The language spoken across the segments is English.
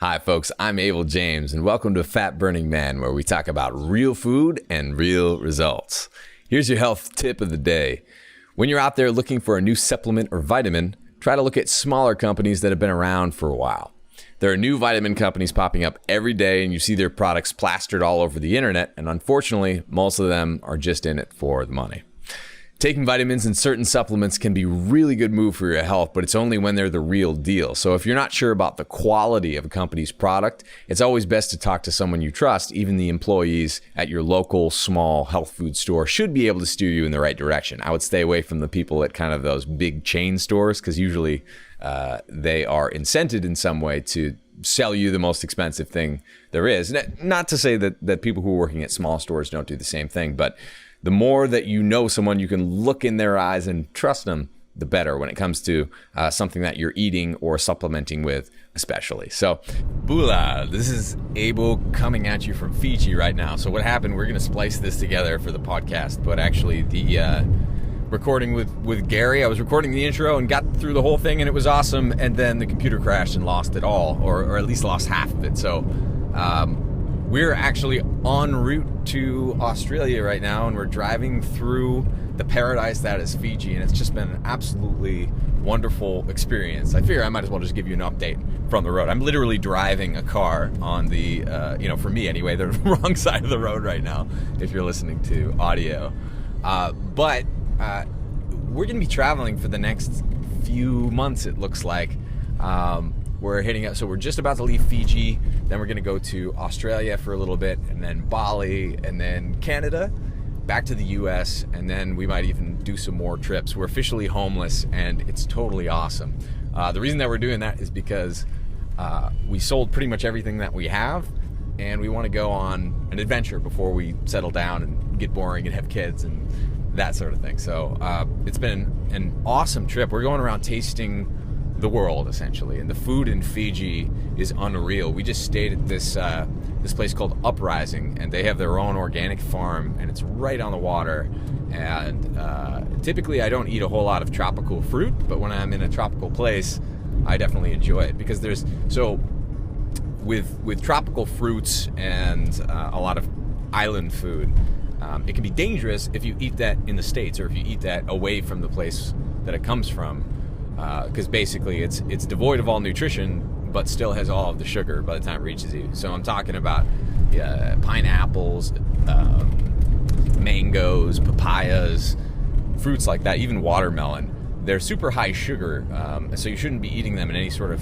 Hi folks, I'm Abel James and welcome to Fat Burning Man, where we talk about real food and real results. Here's your health tip of the day. When you're out there looking for a new supplement or vitamin, try to look at smaller companies that have been around for a while. There are new vitamin companies popping up every day and you see their products plastered all over the internet, and unfortunately, most of them are just in it for the money. Taking vitamins and certain supplements can be a really good move for your health, but it's only when they're the real deal. So if you're not sure about the quality of a company's product, it's always best to talk to someone you trust. Even the employees at your local small health food store should be able to steer you in the right direction. I would stay away from the people at kind of those big chain stores, because usually they are incented in some way to sell you the most expensive thing there is. Not to say that people who are working at small stores don't do the same thing, but the more that you know someone, you can look in their eyes and trust them, the better when it comes to something that you're eating or supplementing with, especially. So, Bula, this is Abel coming at you from Fiji right now. So what happened, we're going to splice this together for the podcast, but actually the recording with Gary, I was recording the intro and got through the whole thing and it was awesome, and then the computer crashed and lost it all, or at least lost half of it. So we're actually en route to Australia right now, and we're driving through the paradise that is Fiji, and it's just been an absolutely wonderful experience. I figure I might as well just give you an update from the road. I'm literally driving a car on the, for me anyway, the wrong side of the road right now, if you're listening to audio. But we're going to be traveling for the next few months, it looks like. We're hitting up, so we're just about to leave Fiji, then we're going to go to Australia for a little bit, and then Bali, and then Canada, back to the US, and then we might even do some more trips. We're officially homeless, and it's totally awesome. The reason that we're doing that is because we sold pretty much everything that we have, and we want to go on an adventure before we settle down and get boring and have kids and that sort of thing. So it's been an awesome trip. We're going around tasting the world, essentially, and the food in Fiji is unreal. We just stayed at this place called Uprising, and they have their own organic farm, and it's right on the water. And typically I don't eat a whole lot of tropical fruit, but when I'm in a tropical place, I definitely enjoy it, because there's with tropical fruits and a lot of island food, it can be dangerous if you eat that in the States, or if you eat that away from the place that it comes from. Because basically it's devoid of all nutrition, but still has all of the sugar by the time it reaches you. So I'm talking about pineapples, mangoes, papayas, fruits like that, even watermelon. They're super high sugar, so you shouldn't be eating them in any sort of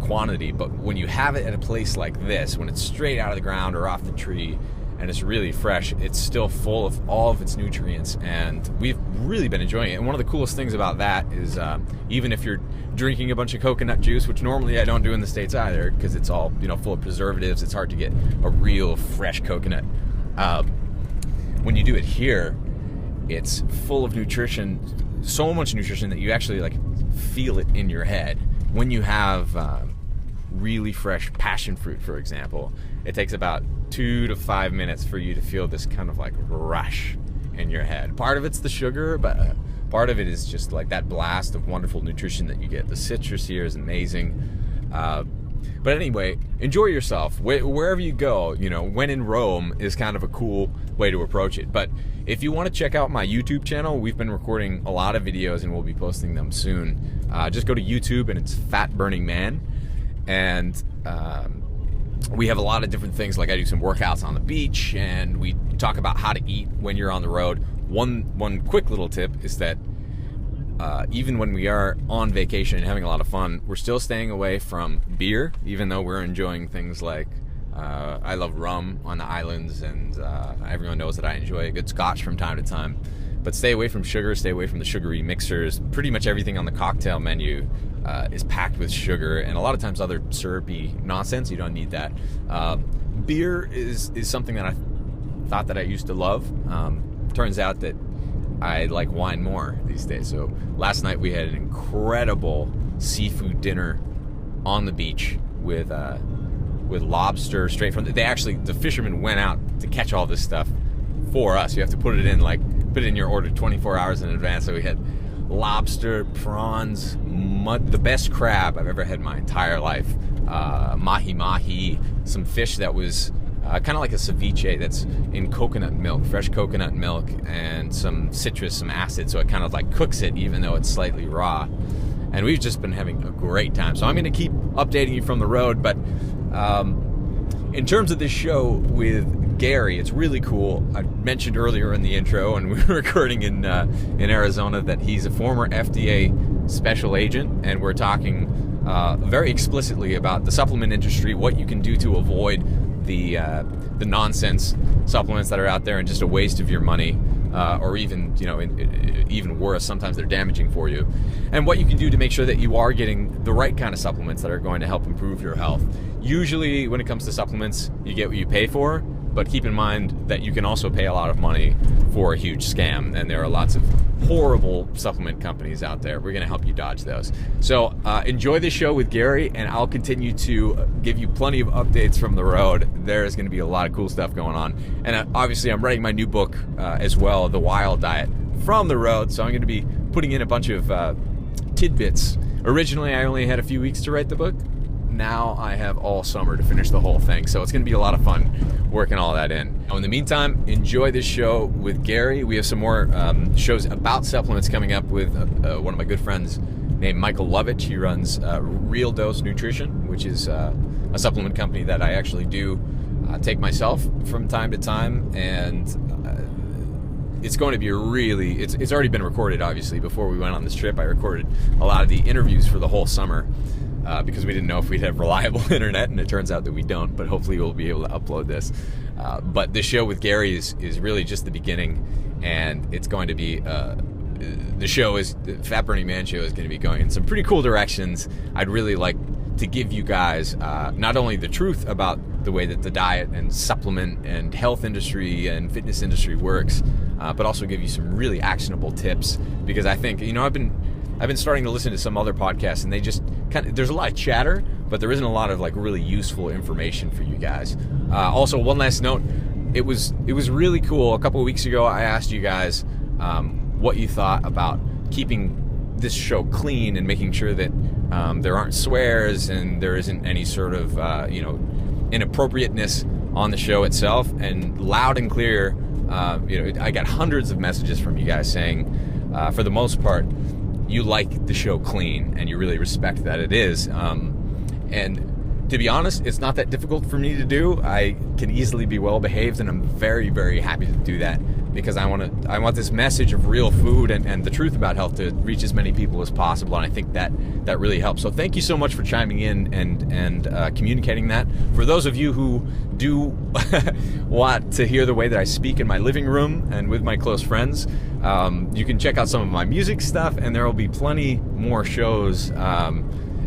quantity. But when you have it at a place like this, when it's straight out of the ground or off the tree, and it's really fresh, it's still full of all of its nutrients, and we've really been enjoying it. And one of the coolest things about that is even if you're drinking a bunch of coconut juice, which normally I don't do in the States either, because it's all full of preservatives, it's hard to get a real fresh coconut. When you do it here, it's full of nutrition, so much nutrition that you actually feel it in your head. When you have really fresh passion fruit, for example, it takes about 2 to 5 minutes for you to feel this kind of rush in your head. Part of it's the sugar, but part of it is just that blast of wonderful nutrition that you get. The citrus here is amazing. But anyway, enjoy yourself wherever you go. When in Rome is kind of a cool way to approach it. But if you want to check out my YouTube channel, we've been recording a lot of videos and we'll be posting them soon. Just go to YouTube and it's Fat Burning Man. And we have a lot of different things. I do some workouts on the beach, and we talk about how to eat when you're on the road. One quick little tip is that even when we are on vacation and having a lot of fun, we're still staying away from beer, even though we're enjoying things like I love rum on the islands, and everyone knows that I enjoy a good scotch from time to time. But stay away from sugar, stay away from the sugary mixers. Pretty much everything on the cocktail menu is packed with sugar, and a lot of times other syrupy nonsense. You don't need that. Beer is something that I thought that I used to love. Turns out that I like wine more these days. So last night we had an incredible seafood dinner on the beach with lobster straight from the fishermen went out to catch all this stuff for us. You have to put it in your order 24 hours in advance. So we had lobster, prawns, the best crab I've ever had in my entire life mahi mahi, some fish that was kind of like a ceviche that's in coconut milk, fresh coconut milk, and some citrus, some acid, so it kind of like cooks it even though it's slightly raw. And we've just been having a great time. So I'm going to keep updating you from the road, but in terms of this show with Gary, it's really cool. I mentioned earlier in the intro, and we were recording in Arizona, that he's a former FDA special agent, and we're talking very explicitly about the supplement industry, what you can do to avoid the nonsense supplements that are out there and just a waste of your money, or even, even worse, sometimes they're damaging for you, and what you can do to make sure that you are getting the right kind of supplements that are going to help improve your health. Usually when it comes to supplements, you get what you pay for, but keep in mind that you can also pay a lot of money for a huge scam, and there are lots of horrible supplement companies out there. We're going to help you dodge those. So enjoy the show with Gary, and I'll continue to give you plenty of updates from the road. There's going to be a lot of cool stuff going on. And obviously I'm writing my new book as well, The Wild Diet, from the road. So I'm going to be putting in a bunch of tidbits. Originally, I only had a few weeks to write the book. Now I have all summer to finish the whole thing. So it's going to be a lot of fun working all that in. Now, in the meantime, enjoy this show with Gary. We have some more shows about supplements coming up with one of my good friends named Michael Lovitch. He runs Real Dose Nutrition, which is a supplement company that I actually do take myself from time to time. And it's going to be it's already been recorded, obviously. Before we went on this trip, I recorded a lot of the interviews for the whole summer. Because we didn't know if we'd have reliable internet, and it turns out that we don't, but hopefully we'll be able to upload this. But this show with Gary is really just the beginning, and it's going to be, the Fat Burning Man show is going to be going in some pretty cool directions. I'd really like to give you guys not only the truth about the way that the diet and supplement and health industry and fitness industry works, but also give you some really actionable tips, because I think, I've been starting to listen to some other podcasts, and they just there's a lot of chatter, but there isn't a lot of like really useful information for you guys. Also, one last note, it was really cool. A couple of weeks ago, I asked you guys what you thought about keeping this show clean and making sure that there aren't swears and there isn't any sort of inappropriateness on the show itself. And loud and clear, I got hundreds of messages from you guys saying, for the most part, you like the show clean and you really respect that it is. And to be honest, it's not that difficult for me to do. I can easily be well behaved, and I'm very, very happy to do that, because I want this message of real food and the truth about health to reach as many people as possible, and I think that really helps. So thank you so much for chiming in and communicating that. For those of you who do want to hear the way that I speak in my living room and with my close friends, you can check out some of my music stuff, and there will be plenty more shows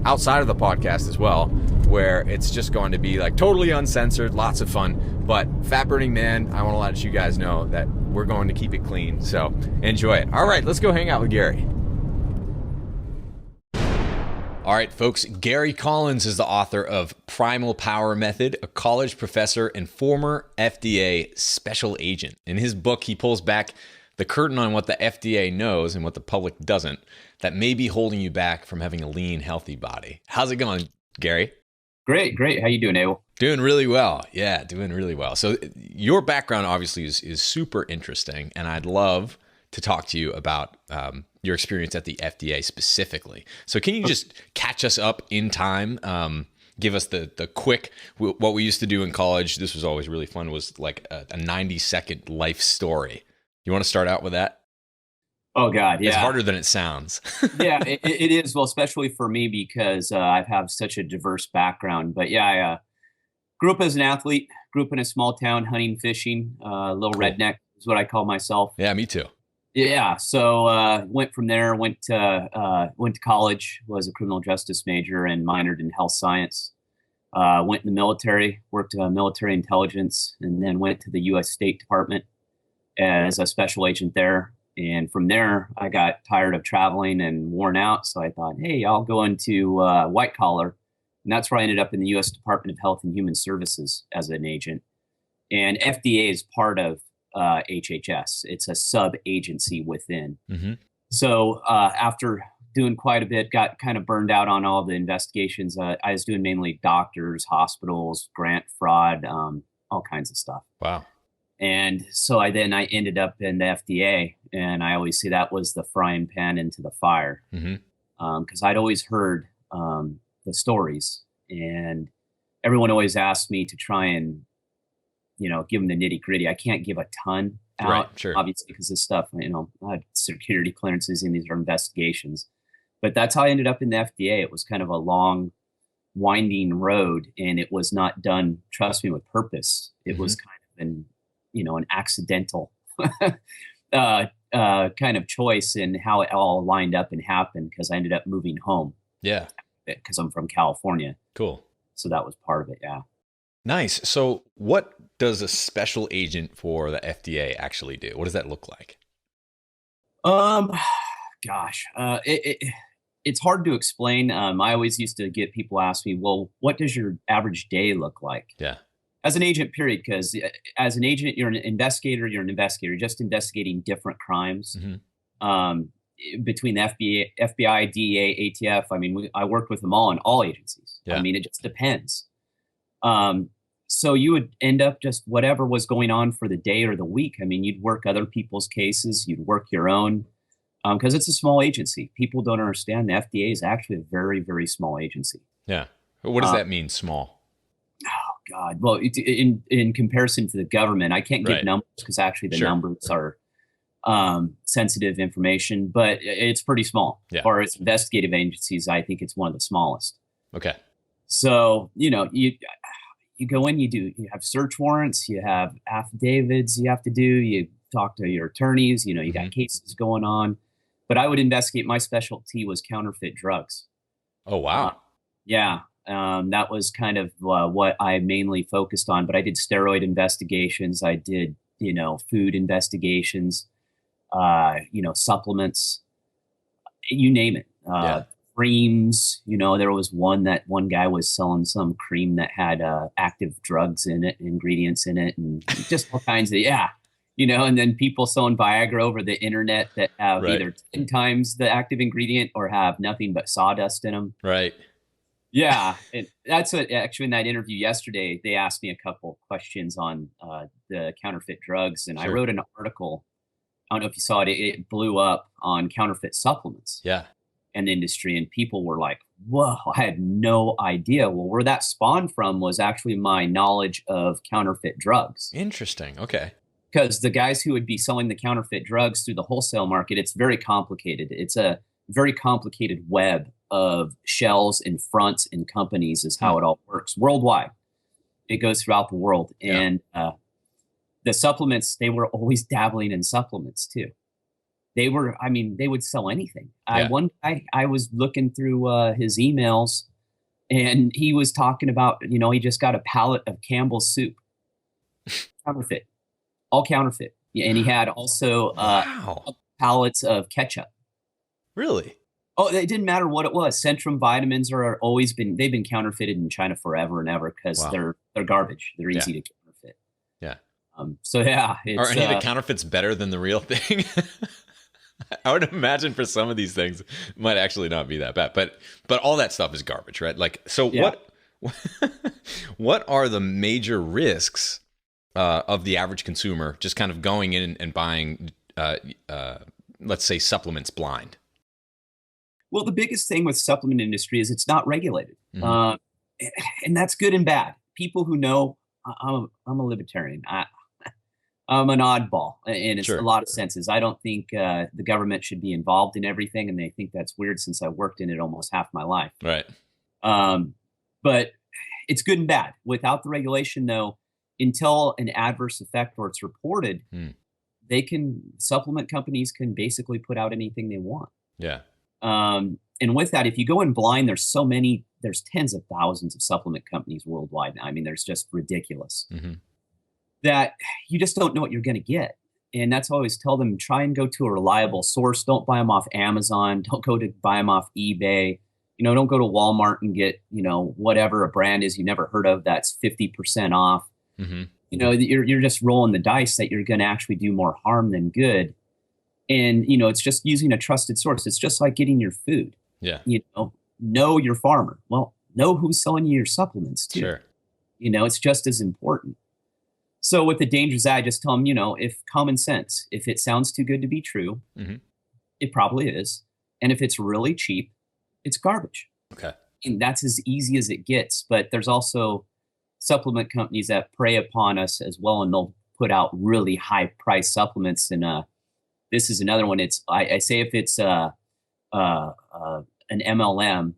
outside of the podcast as well, where it's just going to be like totally uncensored, lots of fun. But Fat Burning Man, I want to let you guys know that we're going to keep it clean, so enjoy it. All right, let's go hang out with Gary. All right, folks, Gary Collins is the author of Primal Power Method, a college professor and former FDA special agent. In his book, he pulls back the curtain on what the FDA knows and what the public doesn't, that may be holding you back from having a lean, healthy body. How's it going, Gary? Great. How you doing, Abel? Doing really well. Yeah, doing really well. So your background obviously is super interesting, and I'd love to talk to you about your experience at the FDA specifically. So can you just catch us up in time? Give us the quick, what we used to do in college, this was always really fun, was like a 90-second life story. You want to start out with that? Oh, God, yeah. It's harder than it sounds. Yeah, it is. Well, especially for me, because I have such a diverse background. But yeah, I grew up as an athlete, grew up in a small town, hunting, fishing, little cool. Redneck is what I call myself. Yeah, me too. Yeah, so went from there, went to college, was a criminal justice major and minored in health science. Went in the military, worked military intelligence, and then went to the U.S. State Department as a special agent there. And from there, I got tired of traveling and worn out. So I thought, hey, I'll go into white collar. And that's where I ended up in the U.S. Department of Health and Human Services as an agent. And FDA is part of HHS. It's a sub-agency within. Mm-hmm. So after doing quite a bit, got kind of burned out on all the investigations. I was doing mainly doctors, hospitals, grant fraud, all kinds of stuff. Wow. And so I ended up in the FDA, and I always say that was the frying pan into the fire, because I'd always heard the stories, and everyone always asked me to try and give them the nitty gritty. I can't give a ton out, Right, sure. obviously, because this stuff, I had security clearances and these are investigations. But that's how I ended up in the FDA. It was kind of a long, winding road, and it was not done, trust me, with purpose. It was kind of an accidental kind of choice in how it all lined up and happened, because I ended up moving home. Yeah. Because I'm from California. Cool. So that was part of it. Yeah. Nice. So what does a special agent for the FDA actually do? What does that look like? Gosh, it's hard to explain. I always used to get people ask me, well, what does your average day look like? Yeah. As an agent, period, because as an agent, you're an investigator, just investigating different crimes. Between the FBI, DEA, ATF. I mean, I worked with them all in all agencies. Yeah. I mean, it just depends. So you would end up just whatever was going on for the day or the week. I mean, you'd work other people's cases, you'd work your own, because it's a small agency. People don't understand the FDA is actually a very, very small agency. Yeah. What does that mean, small? Oh God. Well, in comparison to the government, I can't give Right. numbers because actually the Sure. numbers are sensitive information, but it's pretty small. Yeah. As far as investigative agencies, I think it's one of the smallest. Okay. So, you go in, you have search warrants, you have affidavits you have to do, you talk to your attorneys, you got cases going on. But I would investigate. My specialty was counterfeit drugs. Oh, wow. Yeah. That was kind of what I mainly focused on. But I did steroid investigations. I did, food investigations, supplements, you name it. Yeah. Creams, there was one guy was selling some cream that had active drugs in it, ingredients in it, and just all kinds of, and then people selling Viagra over the internet that have Right. either 10 times the active ingredient or have nothing but sawdust in them. Right. Yeah. And that's what, actually, in that interview yesterday, they asked me a couple questions on the counterfeit drugs, and I Sure. wrote an article. I don't know if you saw it. It blew up on counterfeit supplements. Yeah. And industry, and people were like, whoa, I had no idea. Well, where that spawned from was actually my knowledge of counterfeit drugs, Interesting. Okay. because the guys who would be selling the counterfeit drugs through the wholesale market, it's very complicated. It's a very complicated web of shells and fronts and companies is how it all works worldwide. It goes throughout the world. Yeah. And the supplements, they were always dabbling in supplements too. They would sell anything. Yeah. I was looking through his emails, and he was talking about, he just got a pallet of Campbell's soup, counterfeit, all counterfeit. And he had also Wow. pallets of ketchup. Really? Oh, it didn't matter what it was. Centrum vitamins they've been counterfeited in China forever and ever, because Wow. they're garbage. They're easy to counterfeit. Yeah. So yeah, it's, Are any of the counterfeits better than the real thing? I would imagine for some of these things it might actually not be that bad, but all that stuff is garbage, right? Like, so Yeah. what are the major risks of the average consumer just kind of going in and buying, let's say, supplements blind? Well, the biggest thing with supplement industry is it's not regulated, Mhm. and that's good and bad. People who know, I'm a libertarian. I'm an oddball in Sure. a lot of senses. I don't think the government should be involved in everything, and they think that's weird since I worked in it almost half my life. Right. But it's good and bad. Without the regulation, though, until an adverse effect or it's reported, supplement companies can basically put out anything they want. Yeah. And with that, if you go in blind, there's tens of thousands of supplement companies worldwide. I mean, there's just ridiculous. That you just don't know what you're going to get. And that's why I always tell them, try and go to a reliable source. Don't buy them off Amazon. Don't go to buy them off eBay. Don't go to Walmart and get, whatever a brand is you never heard of that's 50% off. You're just rolling the dice that you're going to actually do more harm than good. And, it's just using a trusted source. It's just like getting your food. Yeah. Know your farmer. Well, know who's selling you your supplements too. Sure. It's just as important. So with the dangers, I just tell them, if common sense, if it sounds too good to be true, it probably is. And if it's really cheap, it's garbage. Okay. And that's as easy as it gets. But there's also supplement companies that prey upon us as well, and they'll put out really high price supplements. And this is another one. I say if it's an MLM,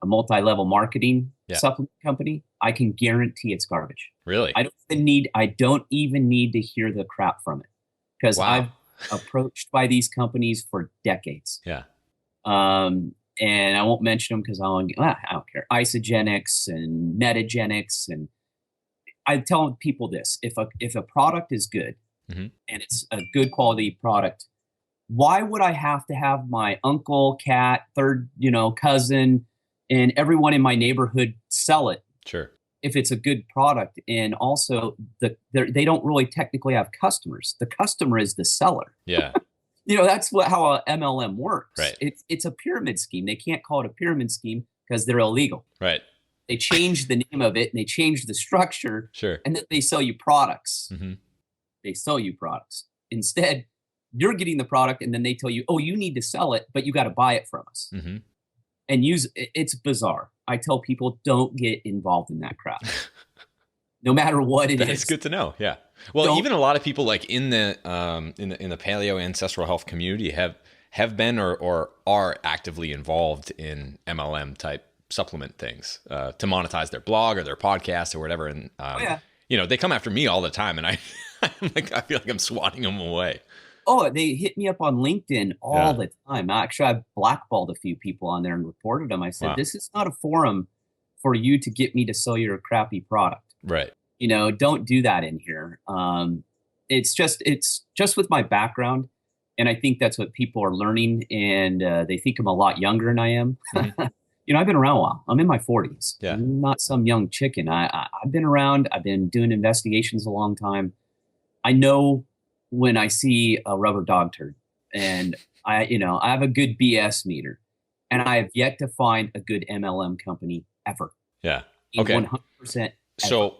a multi-level marketing supplement company, I can guarantee it's garbage. Really? I don't even need to hear the crap from it, because I've approached by these companies for decades. Yeah. And I won't mention them because I don't care. Isogenics and Metagenics, and I tell people this: if a product is good and it's a good quality product, why would I have to have my uncle, cat, third, cousin, and everyone in my neighborhood sell it? Sure. If it's a good product, and also they don't really technically have customers. The customer is the seller. Yeah. That's how a MLM works. Right. It's a pyramid scheme. They can't call it a pyramid scheme because they're illegal. Right. They change the name of it and they change the structure. Sure. And then they sell you products. Mm-hmm. They sell you products. Instead, you're getting the product and then they tell you, oh, you need to sell it, but you got to buy it from us. Mm-hmm. And it's bizarre. I tell people, don't get involved in that crap. No matter what it is. That's good to know. Yeah. Well, even a lot of people like in the paleo ancestral health community have been or are actively involved in MLM type supplement things to monetize their blog or their podcast or whatever. And they come after me all the time, and I feel like I'm swatting them away. Oh, they hit me up on LinkedIn all the time. Actually, I blackballed a few people on there and reported them. I said, This is not a forum for you to get me to sell your crappy product. Right. Don't do that in here. It's just with my background. And I think that's what people are learning. And they think I'm a lot younger than I am. Mm-hmm. I've been around a while. I'm in my 40s. Yeah. I'm not some young chicken. I've been around. I've been doing investigations a long time. I know when I see a rubber dog turd, and I have a good BS meter, and I have yet to find a good MLM company ever. Yeah. Okay. 100%. Ever. So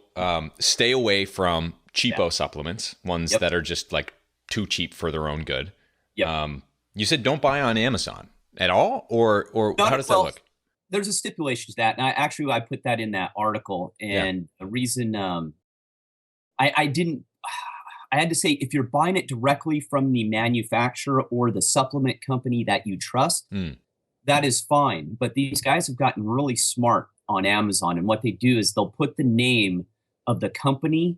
stay away from cheapo supplements, ones that are just like too cheap for their own good. Yep. You said don't buy on Amazon at all, or how does that look? There's a stipulation to that, and I put that in that article. And the reason I had to say, if you're buying it directly from the manufacturer or the supplement company that you trust, that is fine. But these guys have gotten really smart on Amazon. And what they do is they'll put the name of the company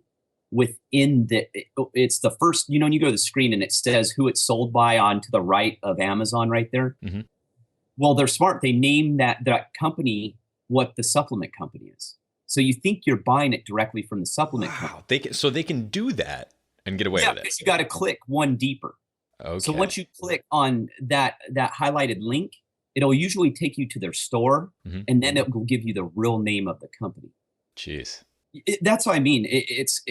within it's the first, when you go to the screen and it says who it's sold by on to the right of Amazon right there. Mm-hmm. Well, they're smart. They name that company what the supplement company is. So you think you're buying it directly from the supplement company. They can do that and get away with it. Because you got to click one deeper. Okay. So once you click on that highlighted link, it'll usually take you to their store, and then it will give you the real name of the company. Jeez. That's what I mean. It's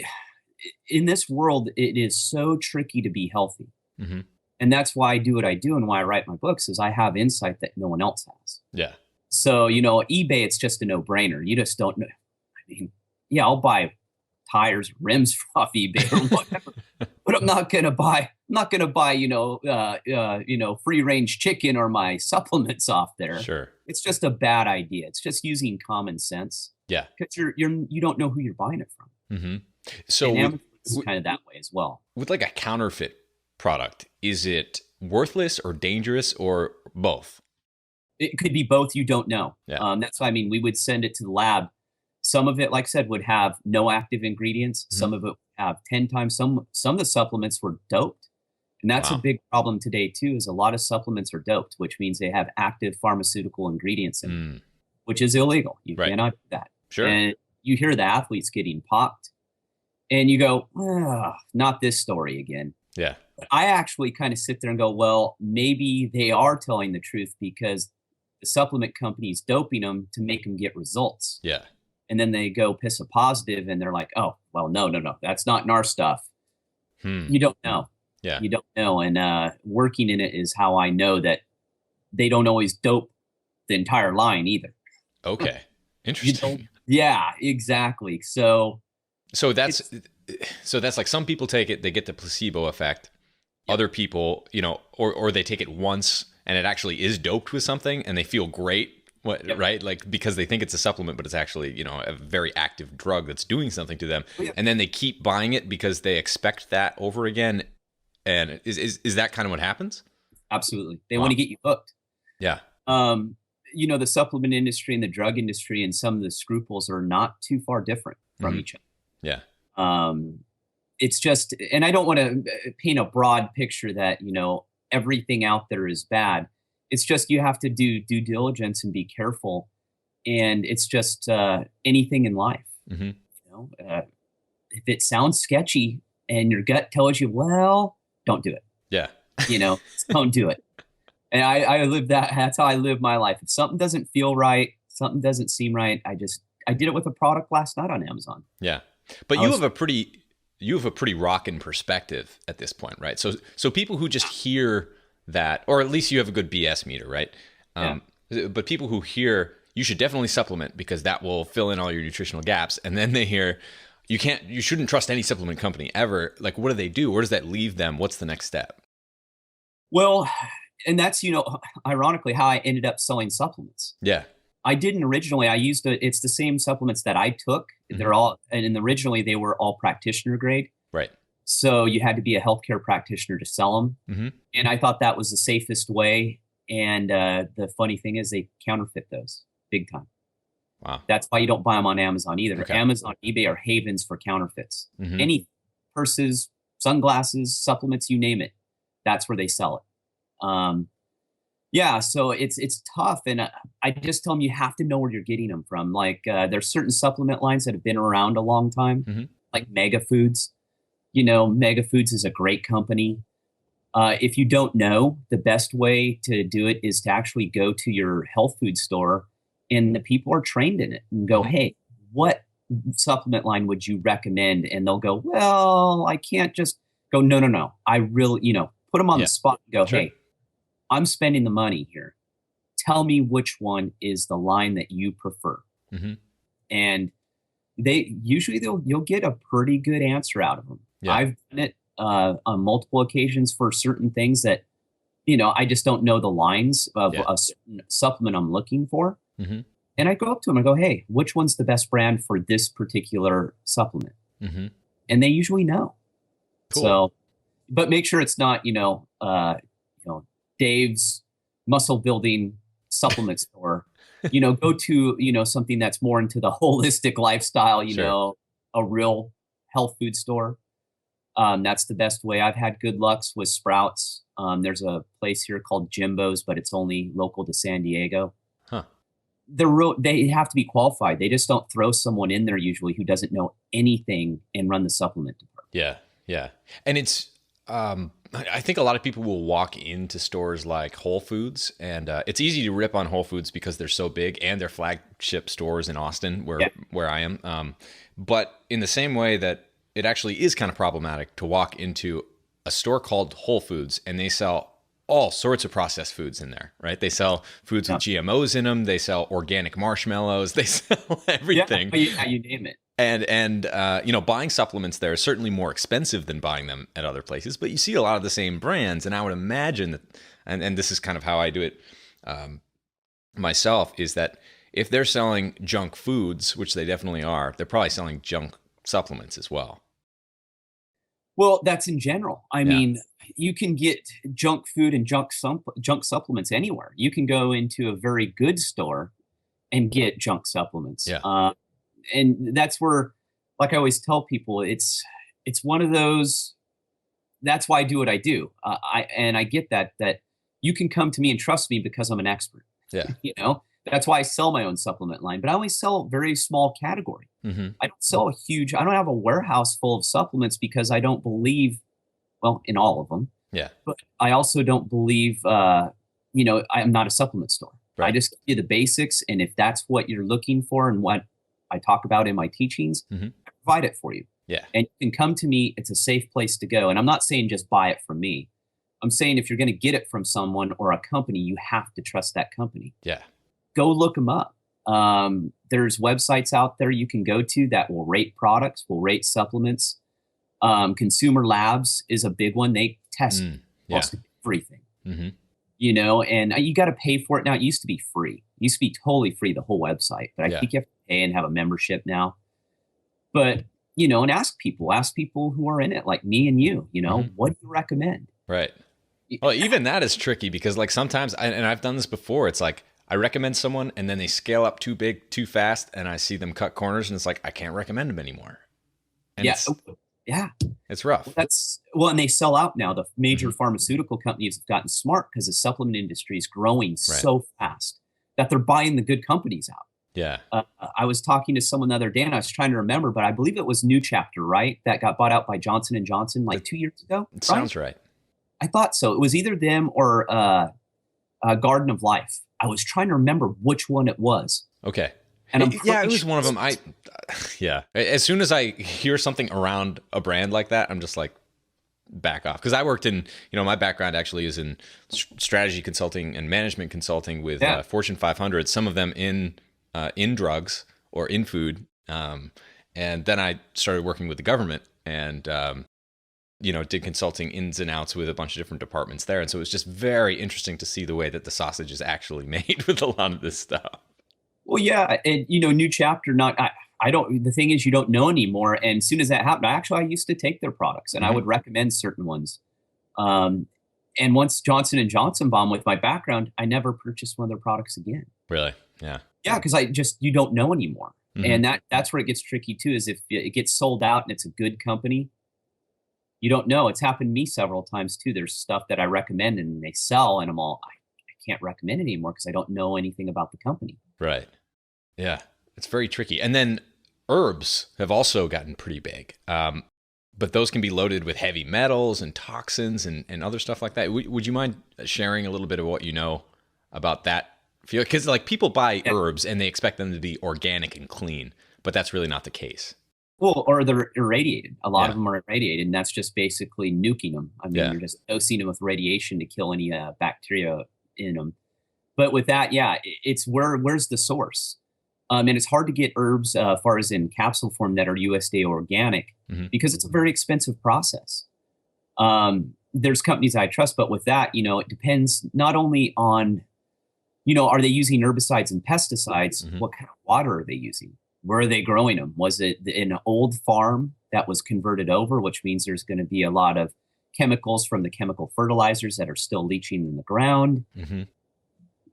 in this world, it is so tricky to be healthy. Mm-hmm. And that's why I do what I do and why I write my books, is I have insight that no one else has. Yeah. So, eBay, it's just a no-brainer. You just don't know. I mean, I'll buy tires, rims off eBay or whatever, but I'm not going to buy, free range chicken or my supplements off there. Sure. It's just a bad idea. It's just using common sense. Yeah. Because you don't know who you're buying it from. Mm-hmm. So it's kind of that way as well. With like a counterfeit product, is it worthless or dangerous or both? It could be both. You don't know. Yeah. That's why, we would send it to the lab. Some of it, like I said, would have no active ingredients. Mm-hmm. Some of it would have 10 times. Some of the supplements were doped. And that's a big problem today too, is a lot of supplements are doped, which means they have active pharmaceutical ingredients in it, which is illegal. You cannot do that. Sure. And you hear the athletes getting popped and you go, not this story again. Yeah. But I actually kind of sit there and go, well, maybe they are telling the truth because the supplement company's doping them to make them get results. Yeah. And then they go piss a positive and they're like, oh, well, no, that's not in our stuff. You don't know. Yeah. You don't know. And working in it is how I know that they don't always dope the entire line either. Okay. You don't. Interesting. Yeah, exactly. So So that's it's so that's like some people take it, they get the placebo effect. yep, Other people, or they take it once and it actually is doped with something and they feel great. What, yep. right? Like because they think it's a supplement, but it's actually, a very active drug that's doing something to them. Oh, yeah. And then they keep buying it because they expect that over again. And is that kind of what happens? Absolutely. They want Wow. to get you hooked. Yeah. Um, the supplement industry and the drug industry and some of the scruples are not too far different from Hmm. each Yeah. other. It's just, and I don't want to paint a broad picture that, everything out there is bad. It's just you have to do due diligence and be careful. And it's just anything in life. Hmm. If it sounds sketchy and your gut tells you, well, don't do it. Yeah. Don't do it. And I live that. That's how I live my life. If something doesn't feel right, something doesn't seem right, I did it with a product last night on Amazon. Yeah. But I you was have a pretty rockin' perspective at this point, right? So people who just hear that, or at least you have a good BS meter, right? Yeah. But people who hear you should definitely supplement because that will fill in all your nutritional gaps, and then they hear you shouldn't trust any supplement company ever. Like, what do they do? Where does that leave them? What's the next step? Well, and that's, ironically how I ended up selling supplements. Yeah. I didn't originally. It's the same supplements that I took. Hmm. They're all, and originally they were all practitioner grade. Right. So you had to be a healthcare practitioner to sell them. Hmm. And I thought that was the safest way. And the funny thing is they counterfeit those big time. Wow. That's why you don't buy them on Amazon either. Okay. Amazon, eBay are havens for counterfeits. Hmm. Any purses, sunglasses, supplements, you name it. That's where they sell it. Yeah, so it's tough, and I just tell them you have to know where you're getting them from. Like there's certain supplement lines that have been around a long time, Hmm. like Mega Foods. Mega Foods is a great company. If you don't know, the best way to do it is to actually go to your health food store, and the people are trained in it, and go, Hmm. "Hey, what supplement line would you recommend?" And they'll go, "Well, I can't just go. No, no, no. I really, put them on the Yeah. spot and go, Sure. hey, I'm spending the money here. Tell me which one is the line that you prefer." Hmm. And you'll get a pretty good answer out of them. Yeah. I've done it on multiple occasions for certain things that I just don't know the lines of Yeah. a certain supplement I'm looking for. Hmm. And I go up to them and go, "Hey, which one's the best brand for this particular supplement?" Hmm. And they usually know. Cool. So, but make sure it's not Dave's muscle building supplement store. Go to something that's more into the holistic lifestyle. Sure. A real health food store. That's the best way. I've had good lucks with Sprouts. There's a place here called Jimbo's, but it's only local to San Diego. Huh. They have to be qualified. They just don't throw someone in there usually who doesn't know anything and run the supplement department. Yeah. Yeah. And I think a lot of people will walk into stores like Whole Foods, and it's easy to rip on Whole Foods because they're so big and their flagship stores in Austin, Yeah. where I am. But in the same way that it actually is kind of problematic to walk into a store called Whole Foods and they sell all sorts of processed foods in there, right? They sell foods with GMOs in them. They sell organic marshmallows. They sell everything. Yeah, you name it. And buying supplements there is certainly more expensive than buying them at other places, but you see a lot of the same brands. And I would imagine that, and this is kind of how I do it myself, is that if they're selling junk foods, which they definitely are, they're probably selling junk supplements as well. Well, that's in general. I Yeah. mean, you can get junk food and junk supplements anywhere. You can go into a very good store and get junk supplements. Yeah. And that's where, like I always tell people, it's one of those. That's why I do what I do. I get that you can come to me and trust me because I'm an expert. Yeah. That's why I sell my own supplement line, but I only sell a very small category. Mm-hmm. I don't sell I don't have a warehouse full of supplements because I don't believe, well, in all of them. Yeah. But I also don't believe, I'm not a supplement store. Right. I just give you the basics. And if that's what you're looking for and what I talk about in my teachings, Mm-hmm. I provide it for you. Yeah. And you can come to me. It's a safe place to go. And I'm not saying just buy it from me. I'm saying if you're going to get it from someone or a company, you have to trust that company. Yeah. Go look them up. There's websites out there you can go to that will rate products, will rate supplements. Consumer Labs is a big one. They test Yeah. almost everything, Mm-hmm. and you got to pay for it now. It used to be free. It used to be totally free, the whole website. But I Yeah. think you have to pay and have a membership now. But, and ask people who are in it, like me and you, what do you recommend? Right. Well, even that is tricky because like sometimes, and I've done this before, it's like I recommend someone and then they scale up too big, too fast, and I see them cut corners and it's like, I can't recommend them anymore. And yeah. It's rough. And they sell out now. The major pharmaceutical companies have gotten smart because the supplement industry is growing so fast that they're buying the good companies out. Yeah. I was talking to someone the other day and I was trying to remember, but I believe it was New Chapter, right? That got bought out by Johnson & Johnson like 2 years ago. It sounds right. I thought so. It was either them or Garden of Life. I was trying to remember which one it was. Okay. And it was one of them. As soon as I hear something around a brand like that, I'm just like, back off. Because I worked in, my background actually is in strategy consulting and management consulting with Fortune 500, some of them in drugs or in food. And then I started working with the government and, did consulting ins and outs with a bunch of different departments there. And so it was just very interesting to see the way that the sausage is actually made with a lot of this stuff. Well, yeah. And, New Chapter, the thing is you don't know anymore. And as soon as that happened, I used to take their products and I would recommend certain ones. And once Johnson & Johnson bombed with my background, I never purchased one of their products again. Really? Yeah. Yeah. Cause you don't know anymore. And that's where it gets tricky too, is if it gets sold out and it's a good company, you don't know. It's happened to me several times too. There's stuff that I recommend and they sell and I'm all, I can't recommend it anymore because I don't know anything about the company. Right. Yeah. It's very tricky. And then herbs have also gotten pretty big. But those can be loaded with heavy metals and toxins and other stuff like that. Would you mind sharing a little bit of what you know about that field? Because like people buy herbs and they expect them to be organic and clean, but that's really not the case. Well, or they're irradiated. A lot of them are irradiated, and that's just basically nuking them. I mean, you're just dosing them with radiation to kill any bacteria in them. But with that, it's where's the source? And it's hard to get herbs, as far as in capsule form, that are USDA organic because it's a very expensive process. There's companies I trust, but with that, it depends not only on, are they using herbicides and pesticides? What kind of water are they using? Where are they growing them? Was it in an old farm that was converted over, which means there's going to be a lot of chemicals from the chemical fertilizers that are still leaching in the ground?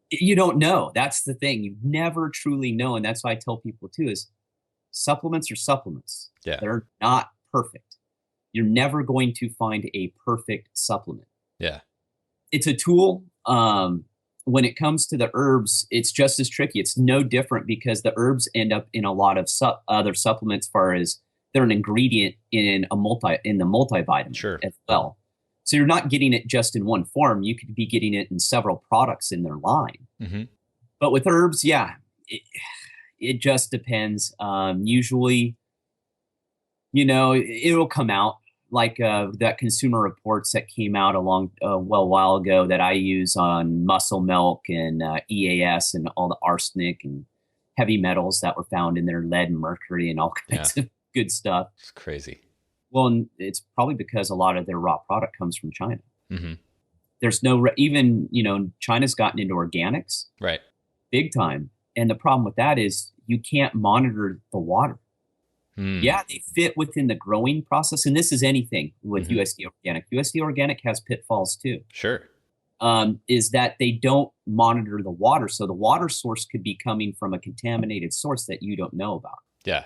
You don't know. That's the thing. You never truly know. And that's why I tell people too, is supplements are supplements. Yeah. They're not perfect. You're never going to find a perfect supplement. Yeah. It's a tool. When it comes to the herbs, it's just as tricky. It's no different because the herbs end up in a lot of other supplements, as far as they're an ingredient in the multivitamin as well. So you're not getting it just in one form. You could be getting it in several products in their line. But with herbs, it just depends. Usually, it'll come out like that Consumer Reports that came out a while ago that I use on muscle milk and EAS and all the arsenic and heavy metals that were found in their lead and mercury and all kinds of good stuff. It's crazy. Well, and it's probably because a lot of their raw product comes from China. There's no, China's gotten into organics. Right. Big time. And the problem with that is you can't monitor the water. Yeah, they fit within the growing process. And this is anything with USD Organic. USD Organic has pitfalls too. Sure. Is that they don't monitor the water. So the water source could be coming from a contaminated source that you don't know about. Yeah.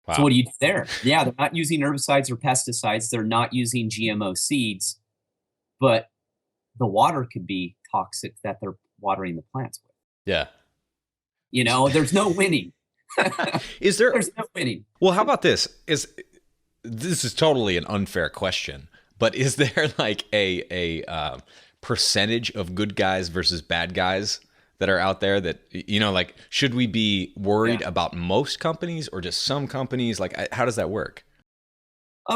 Wow. So what do you do there? Yeah, they're not using herbicides or pesticides. They're not using GMO seeds, but the water could be toxic that they're watering the plants with. Yeah. There's no winning. There's no winning. Well, how about this? This is totally an unfair question, but is there like a percentage of good guys versus bad guys that are out there that, like, should we be worried Yeah. about most companies or just some companies? Like, how does that work?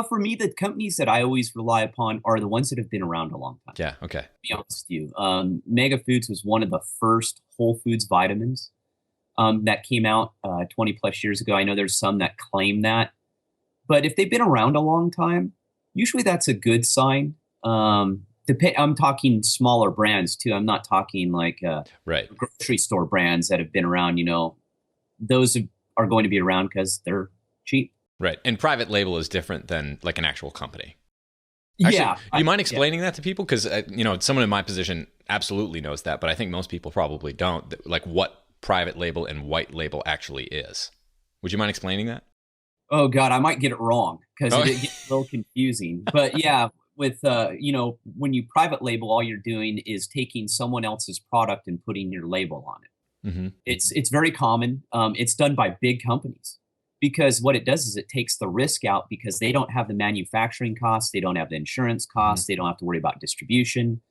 For me, the companies that I always rely upon are the ones that have been around a long time. Yeah. Okay. To be honest with you, Mega Foods was one of the first whole foods vitamins that came out 20 plus years ago. I know there's some that claim that, but if they've been around a long time, usually that's a good sign. I'm talking smaller brands too. I'm not talking like Right. grocery store brands that have been around. Those are going to be around because they're cheap. Right. And private label is different than like an actual company. Actually, Yeah. do you mind Yeah. explaining that to people? Because, someone in my position absolutely knows that, but I think most people probably don't. Like, what private label and white label actually is. Would you mind explaining that? Oh God, I might get it wrong because Oh, it gets a little confusing. But yeah, with when you private label, all you're doing is taking someone else's product and putting your label on it. hmm It's very common. It's done by big companies because what it does is it takes the risk out because they don't have the manufacturing costs, they don't have the insurance hmm costs, they don't have to worry about distribution.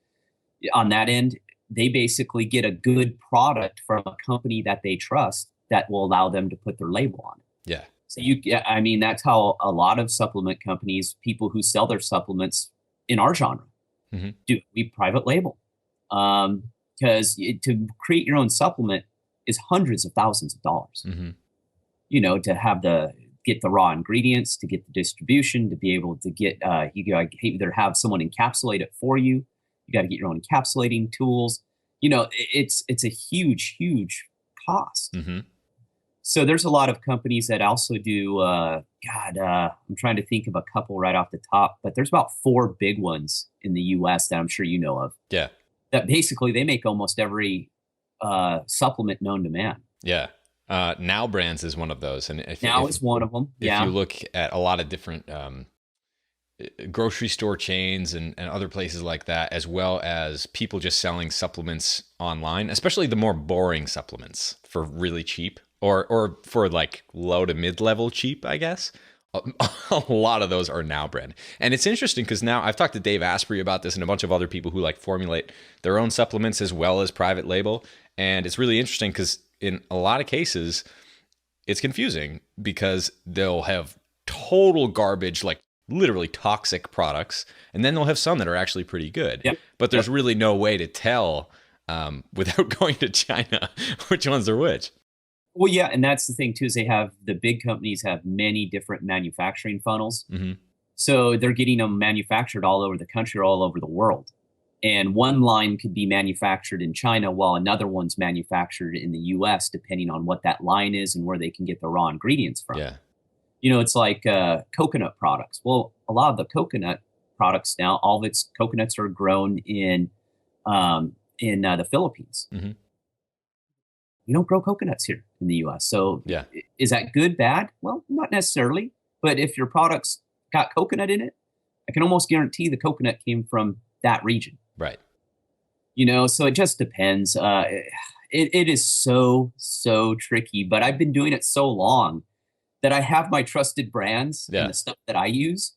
On that end, they basically get a good product from a company that they trust that will allow them to put their label on it. Yeah. So I mean, that's how a lot of supplement companies, people who sell their supplements in our genre, hmm do. We private label because to create your own supplement is hundreds of thousands of dollars. hmm To have get the raw ingredients, to get the distribution, to be able to get you got to either have someone encapsulate it for you. You got to get your own encapsulating tools. It's a huge cost. hmm So there's a lot of companies that also do. I'm trying to think of a couple right off the top, but there's about four big ones in the U.S. that I'm sure you know of. Yeah. That basically they make almost every supplement known to man. Yeah. Now Brands is one of those. And Now is one of them. if Yeah. you look at a lot of different grocery store chains and other places like that, as well as people just selling supplements online, especially the more boring supplements for really cheap or for like low to mid-level cheap, I guess. A lot of those are Now Brand. And it's interesting because now I've talked to Dave Asprey about this and a bunch of other people who like formulate their own supplements as well as private label. And it's really interesting because in a lot of cases, it's confusing because they'll have total garbage, like literally toxic products, and then they'll have some that are actually pretty good. Yep. But there's really no way to tell without going to China which ones are which. Well, yeah, and that's the thing too is the big companies have many different manufacturing funnels, hmm so they're getting them manufactured all over the country, or all over the world. And one line could be manufactured in China while another one's manufactured in the U.S., depending on what that line is and where they can get the raw ingredients from. Yeah. It's like coconut products. Well, a lot of the coconut products now, all of its coconuts are grown in the Philippines. hmm We don't grow coconuts here in the U.S. So Yeah. is that good, bad? Well, not necessarily. But if your product's got coconut in it, I can almost guarantee the coconut came from that region. Right. So it just depends. It is so tricky, but I've been doing it so long that I have my trusted brands Yeah. and the stuff that I use.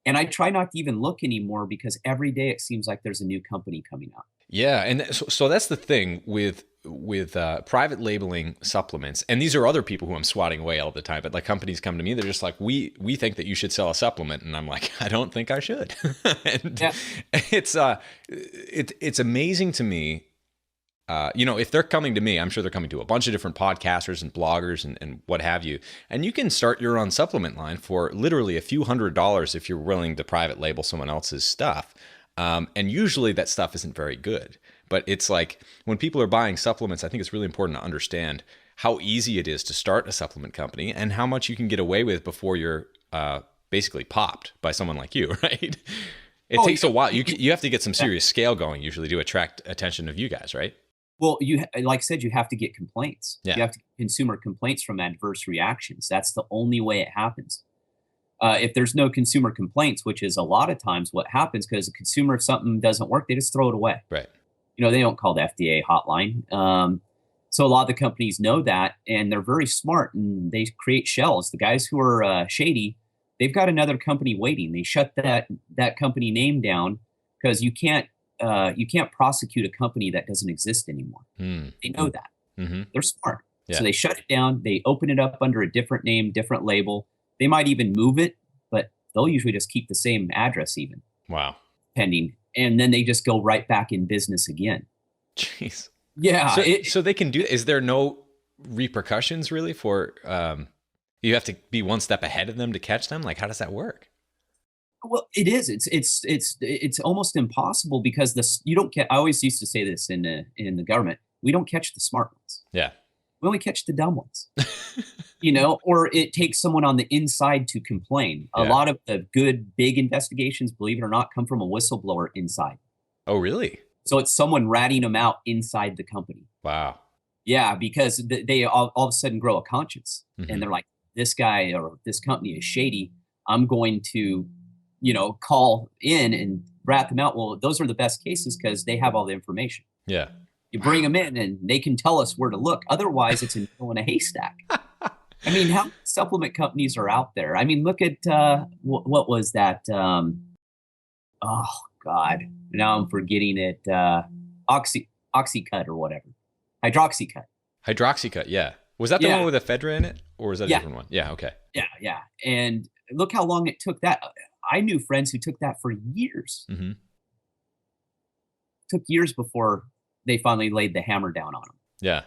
And I try not to even look anymore because every day it seems like there's a new company coming out. Yeah, and so that's the thing with private labeling supplements, and these are other people who I'm swatting away all the time. But like companies come to me, they're just like, we think that you should sell a supplement, and I'm like, I don't think I should. And Yeah. it's amazing to me. If they're coming to me, I'm sure they're coming to a bunch of different podcasters and bloggers and what have you. And you can start your own supplement line for literally a few $100s if you're willing to private label someone else's stuff. And usually that stuff isn't very good. But it's like when people are buying supplements, I think it's really important to understand how easy it is to start a supplement company and how much you can get away with before you're basically popped by someone like you, right? It takes a while. You have to get some serious scale going usually to attract attention of you guys, right? Well, like I said, you have to get complaints. Yeah. You have to get consumer complaints from adverse reactions. That's the only way it happens. If there's no consumer complaints, which is a lot of times what happens, because a consumer, if something doesn't work, they just throw it away. Right. They don't call the FDA hotline. So a lot of the companies know that, and they're very smart, and they create shells. The guys who are shady, they've got another company waiting. They shut that company name down because you can't you can't prosecute a company that doesn't exist anymore. Mm. They know that. Mm-hmm. They're smart. Yeah. So they shut it down. They open it up under a different name, different label. They might even move it, but they'll usually just keep the same address even. Wow. Pending. And then they just go right back in business again. Jeez. Yeah. So they can do, is there no repercussions really for, you have to be one step ahead of them to catch them? Like, how does that work? Well, it is. It's almost impossible because you don't get. I always used to say this in the government. We don't catch the smart ones. Yeah. We only catch the dumb ones. Or it takes someone on the inside to complain. A lot of the good big investigations, believe it or not, come from a whistleblower inside. Oh, really? So it's someone ratting them out inside the company. Wow. Yeah, because they all of a sudden grow a conscience, Mm-hmm. and they're like, this guy or this company is shady. I'm going to call in and rat them out. Well, those are the best cases because they have all the information. Yeah. You bring them in and they can tell us where to look. Otherwise, it's a needle in a haystack. I mean, how supplement companies are out there? I mean, look at what was that? Oh God, now I'm forgetting it. Oxycut or whatever, Hydroxycut. Hydroxycut, yeah. Was that the one with ephedra in it, or was that a different one? Yeah, okay. Yeah. And look how long it took that. I knew friends who took that for years. Mm-hmm. Took years before they finally laid the hammer down on them. Yeah.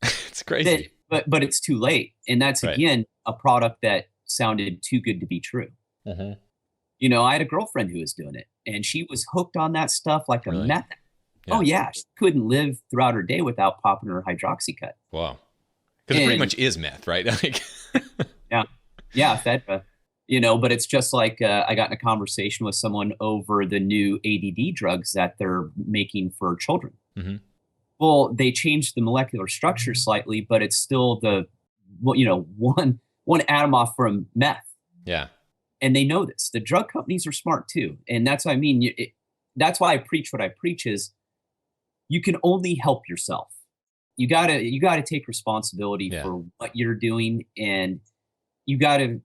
It's crazy. But it's too late. And that's, again, a product that sounded too good to be true. Mm-hmm. I had a girlfriend who was doing it, and she was hooked on that stuff like a meth. Yeah. Oh, yeah. She couldn't live throughout her day without popping her Hydroxycut. Wow. Because it pretty much is meth, right? Yeah, ephedra. But it's just like I got in a conversation with someone over the new ADD drugs that they're making for children. Mm-hmm. Well, they changed the molecular structure slightly, but it's still one atom off from meth. Yeah. And they know this. The drug companies are smart too. And that's what I mean. That's why I preach what I preach is you can only help yourself. You gotta take responsibility for what you're doing, and you gotta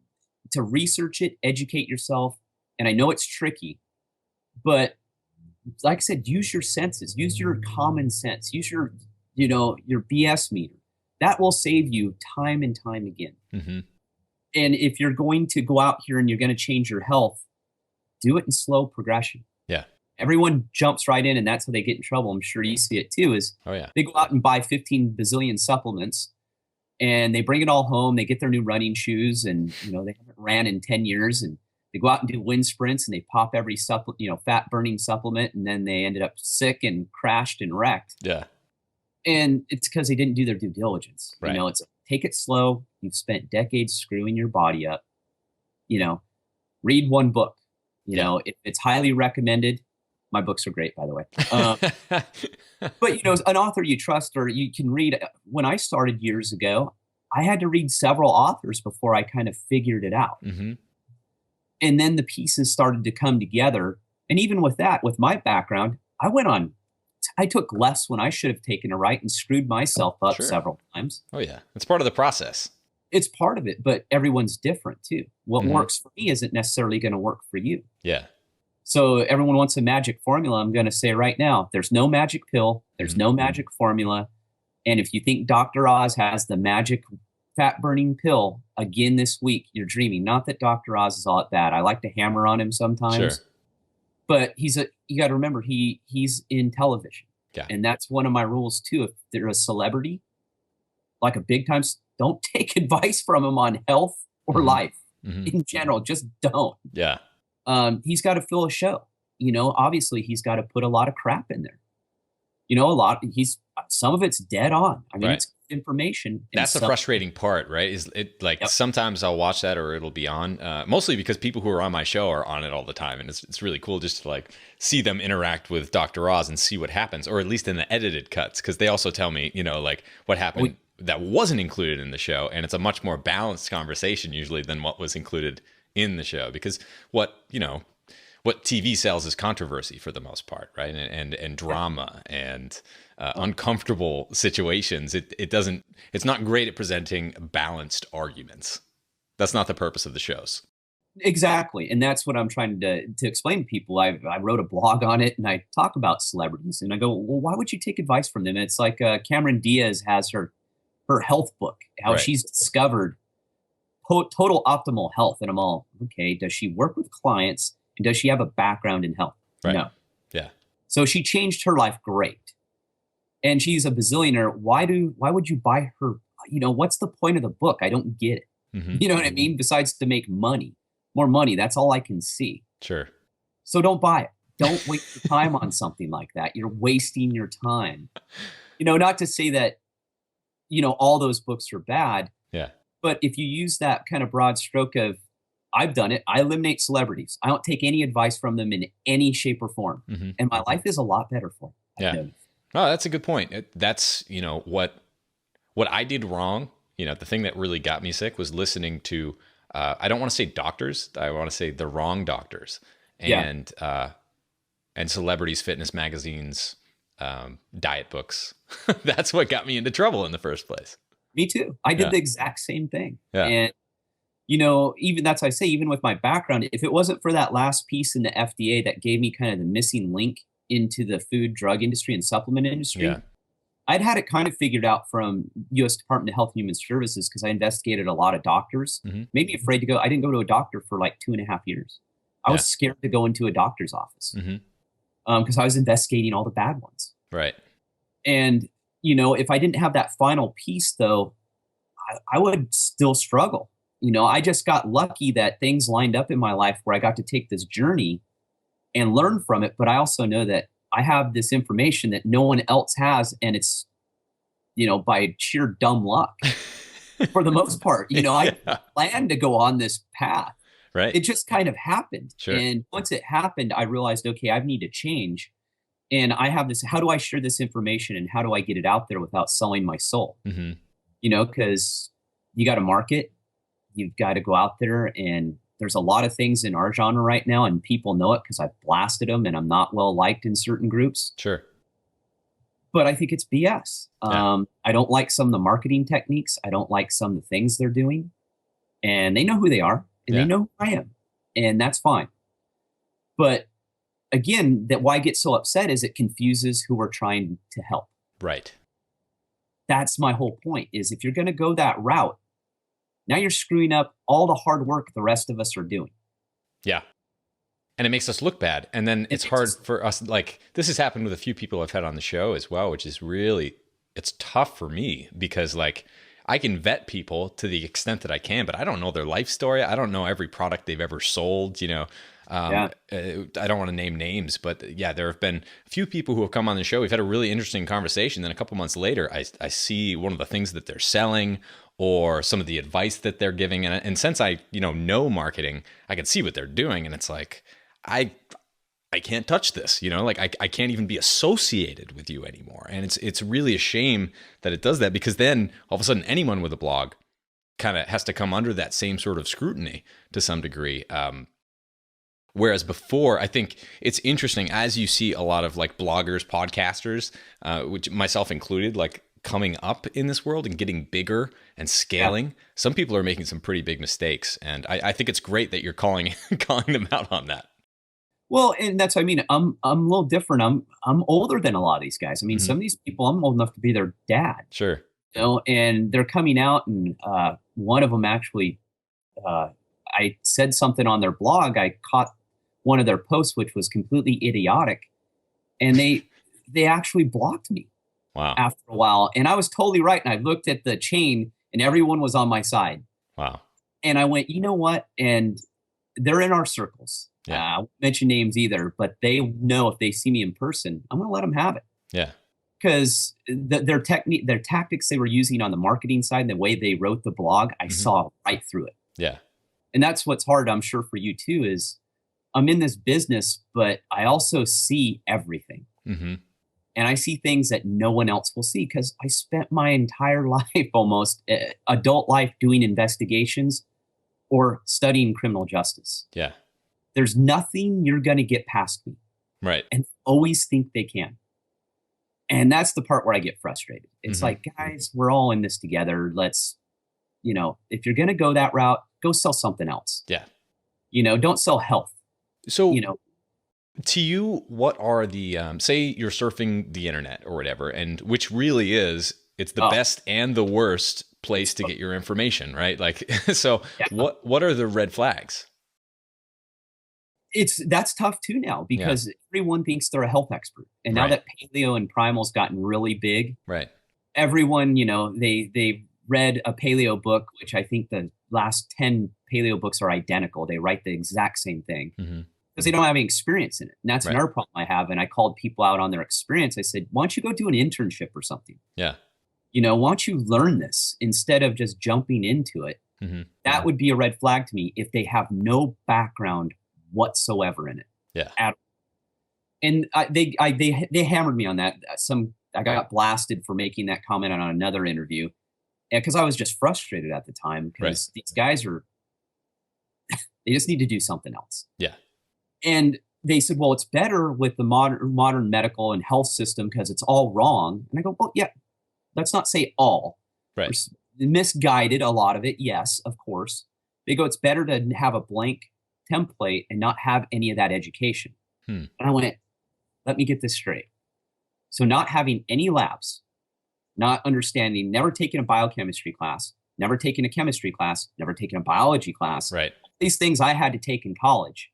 research it, educate yourself. And I know it's tricky, but like I said, use your senses, use your common sense, use your BS meter. That will save you time and time again. Mm-hmm. And if you're going to go out here and you're going to change your health, do it in slow progression. Yeah. Everyone jumps right in, and that's how they get in trouble. I'm sure you see it too, is they go out and buy 15 bazillion supplements, and they bring it all home. They get their new running shoes, and they haven't ran in 10 years, and they go out and do wind sprints, and they pop every fat burning supplement, and then they ended up sick and crashed and wrecked. Yeah. And it's because they didn't do their due diligence. Right. It's take it slow. You've spent decades screwing your body up. Read one book. If it's highly recommended. My books are great, by the way. But an author you trust, or you can read. When I started years ago, I had to read several authors before I kind of figured it out. Mm-hmm. And then the pieces started to come together. And even with that, with my background, I took less when I should have taken a right and screwed myself up several times. Oh yeah. It's part of the process. It's part of it, but everyone's different too. What works for me isn't necessarily going to work for you. Yeah. So everyone wants a magic formula. I'm going to say right now, there's no magic pill. There's no magic formula. And if you think Dr. Oz has the magic fat burning pill again this week, you're dreaming. Not that Dr. Oz is all that bad. I like to hammer on him sometimes. Sure. But you got to remember, he's in television. Yeah. And that's one of my rules too. If they're a celebrity, like a big time, don't take advice from him on health or life in general. Just don't. Yeah. He's got to fill a show. Obviously he's got to put a lot of crap in there. Some of it's dead on. I mean, it's information. That's the frustrating part, right? Is it like sometimes I'll watch that or it'll be on, mostly because people who are on my show are on it all the time. And it's really cool just to like see them interact with Dr. Oz and see what happens, or at least in the edited cuts. Cause they also tell me, like what happened that wasn't included in the show. And it's a much more balanced conversation usually than what was included in the show, because what TV sells is controversy for the most part, right? And drama and uncomfortable situations. It's not great at presenting balanced arguments. That's not the purpose of the shows. Exactly. And that's what I'm trying to explain to people. I wrote a blog on it and I talk about celebrities and I go, well, why would you take advice from them? And it's like Cameron Diaz has her health book, how Right. she's discovered total optimal health. And I'm all, okay, does she work with clients and does she have a background in health? Right. No. Yeah. So she changed her life. Great. And she's a bazillionaire. Why would you buy her? What's the point of the book? I don't get it. Mm-hmm. You know what I mean? Besides to make more money. That's all I can see. Sure. So don't buy it. Don't waste your time on something like that. You're wasting your time. Not to say that, all those books are bad. Yeah. But if you use that kind of broad stroke of, I've done it, I eliminate celebrities. I don't take any advice from them in any shape or form. Mm-hmm. And my life is a lot better for it. Yeah. Oh, that's a good point. That's, what I did wrong. The thing that really got me sick was listening to, I don't want to say doctors. I want to say the wrong doctors and celebrities, fitness magazines, diet books. That's what got me into trouble in the first place. Me too. I did the exact same thing. Yeah. And, even that's why I say, even with my background, if it wasn't for that last piece in the FDA that gave me kind of the missing link into the food, drug industry and supplement industry, I'd had it kind of figured out from U.S. Department of Health and Human Services because I investigated a lot of doctors. Made me afraid to go. I didn't go to a doctor for like 2.5 years. I was scared to go into a doctor's office because I was investigating all the bad ones. Right. And, if I didn't have that final piece, though, I would still struggle. I just got lucky that things lined up in my life where I got to take this journey and learn from it. But I also know that I have this information that no one else has. And it's, by sheer dumb luck for the most part. I planned to go on this path. Right. It just kind of happened. Sure. And once it happened, I realized, okay, I need to change. And I have this, how do I share this information and how do I get it out there without selling my soul? Because you got to market, you've got to go out there, and there's a lot of things in our genre right now and people know it because I've blasted them and I'm not well liked in certain groups. Sure. But I think it's BS. I don't like some of the marketing techniques. I don't like some of the things they're doing, and they know who they are and they know who I am, and that's fine. But again, that why I get so upset is it confuses who we're trying to help. Right. That's my whole point is if you're going to go that route, now you're screwing up all the hard work the rest of us are doing. Yeah. And it makes us look bad. And then it's hard for us. Like this has happened with a few people I've had on the show as well, which is really, it's tough for me because like I can vet people to the extent that I can, but I don't know their life story. I don't know every product they've ever sold, I don't want to name names, but there have been a few people who have come on the show. We've had a really interesting conversation. Then a couple months later, I see one of the things that they're selling or some of the advice that they're giving. And since I, know marketing, I can see what they're doing. And it's like, I can't touch this, like I can't even be associated with you anymore. And it's really a shame that it does that because then all of a sudden anyone with a blog kind of has to come under that same sort of scrutiny to some degree. Whereas before, I think it's interesting as you see a lot of like bloggers, podcasters, which myself included, like coming up in this world and getting bigger and scaling. Yeah. Some people are making some pretty big mistakes, and I think it's great that you're calling them out on that. Well, and that's what I mean. I'm a little different. I'm older than a lot of these guys. I mean, some of these people, I'm old enough to be their dad. Sure. And they're coming out, and one of them actually, I said something on their blog. I caught one of their posts, which was completely idiotic, and they actually blocked me. Wow. After a while, and I was totally right. And I looked at the chain, and everyone was on my side. Wow. And I went, you know what? And they're in our circles. Yeah. I won't mention names either, but they know if they see me in person, I'm going to let them have it. Yeah. Because their tactics they were using on the marketing side, the way they wrote the blog, I saw right through it. Yeah. And that's what's hard, I'm sure, for you too, is I'm in this business, but I also see everything. And I see things that no one else will see because I spent my entire life, almost adult life, doing investigations or studying criminal justice. Yeah. There's nothing you're going to get past me. Right. And always think they can. And that's the part where I get frustrated. It's like, guys, we're all in this together. Let's, if you're going to go that route, go sell something else. Yeah. Don't sell health, So you know. to you, what are the, say you're surfing the internet or whatever, and which really is, it's the Oh, best and the worst place it's, to get your information, right? Like, so yeah. what are the red flags? That's tough too now Yeah. because everyone thinks they're a health expert. And now Right. that paleo and primal's gotten really big, Right. everyone, they read a paleo book, which I think the last 10 paleo books are identical. They write the exact same thing Hmm. because they don't have any experience in it. And that's Right. another problem I have. And I called people out on their experience. I said, why don't you go do an internship or something? Yeah. Why don't you learn this instead of just jumping into it? Hmm. That would be a red flag to me if they have no background whatsoever in it Yeah. at. And they hammered me on that. I got blasted for making that comment on another interview because I was just frustrated at the time Right. because these guys they just need to do something else. Yeah. And they said, well, it's better with the modern medical and health system because it's all wrong. And I go, well, yeah, let's not say all. Right. Misguided, a lot of it, yes, of course. They go, it's better to have a blank template and not have any of that education. Hmm. And I went, let me get this straight. So not having any labs, not understanding, never taking a biochemistry class, never taking a chemistry class, never taking a biology class. Right. These things I had to take in college.